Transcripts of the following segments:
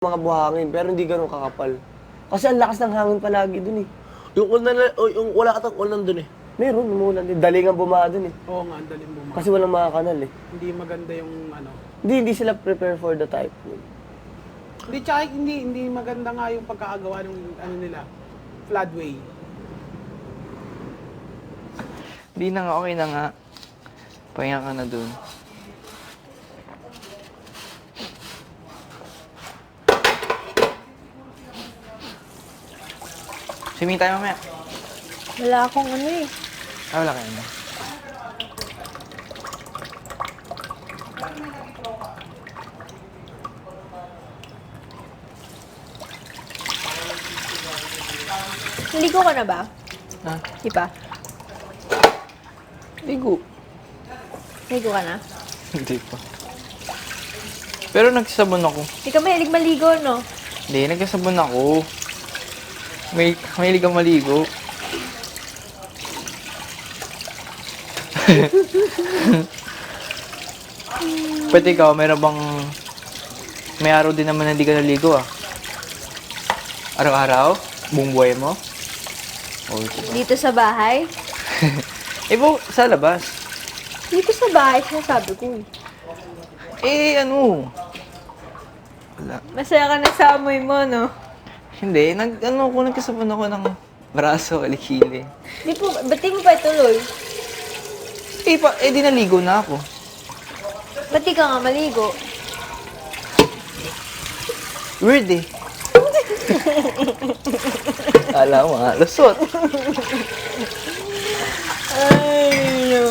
mga buhangin, pero hindi ganun kakapal. Kasi ang lakas ng hangin palagi dun eh. Yung ulan, yung wala katang ulan dun eh. Meron, umulan din. Dalingan bumaa dun eh. Oo nga, ang daling bumaba. Kasi walang mga kanal eh. Hindi maganda yung ano. Hindi sila prepare for the typhoon. Hindi, tsaka hindi maganda nga yung pagkakagawa ng ano nila, floodway. Di na nga, okay na nga. Pahinga ka na dun. Swimming tayo mamaya. Wala akong ano eh. Wala kayo na. Naligo ka na ba? Ha? Di pa? Ligo. Naligo ka na? Hindi pa. Pero nagsasabon ako. Hindi ka mahilig maligo, no? Hindi, nagsasabon ako. Mahilig kang maligo. Pwede ikaw, meron bang... May araw din naman na hindi ka naligo ah. Araw-araw? Buong buhay mo? Oh, diba? Dito sa bahay? Sa labas. Dito sa bahay, sinasabi ko eh. Wala. Masaya ka na sa amoy mo, no? Hindi, nagkasabon ako ng braso, alikili. Di po, ba't di mo pa ituloy? Di naligo na ako. Ba't di ka nga maligo? Weird eh. Kala mo nga, lusot. Ay, no.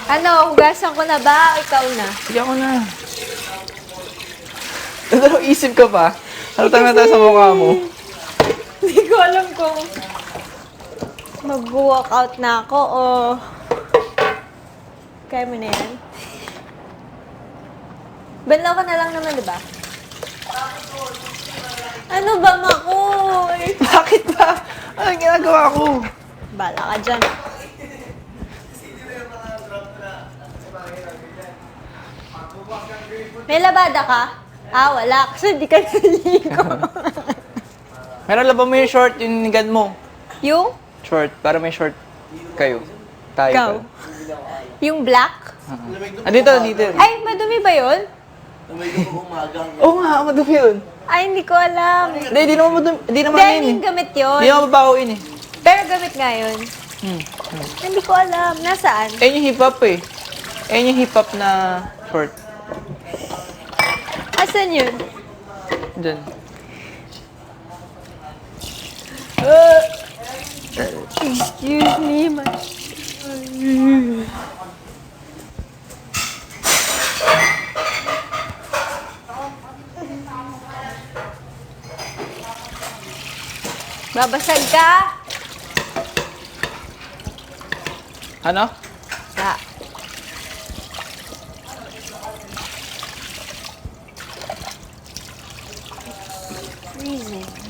Ano, hugasan ko na ba? O ikaw na? Sige ako na. Ano, isip ka pa? Halatang nata sa mukha mo. Hindi ko alam kung mag-walkout na ako o... Kaya mo na yan? Banlaw ka na lang naman, di ba? Ano ba, Makoy? Bakit ba? Anong ginagawa ko? Bala ka dyan. May labada ka? Wala. Kasi di ka naligo. Meron laban mo yung short, yung nigad mo. Yung? Short, para may short kayo. Tayo Ikaw. pa. Yung black? Dito. Ay, madumi ba yun? Oo nga, madumi yun. Ay, hindi ko alam. Hindi, di naman madumi. Di naman Hindi, yun yung eh. gamit yun. Di naman babaoin eh. Pero gamit nga yun. Hindi ko alam. Nasaan? Ayun yung hip-hop eh. Ayun yung hip-hop na short. Asan yun? Diyan. Excuse me, ma. Babasag ka? Ano? Sa. Freezing.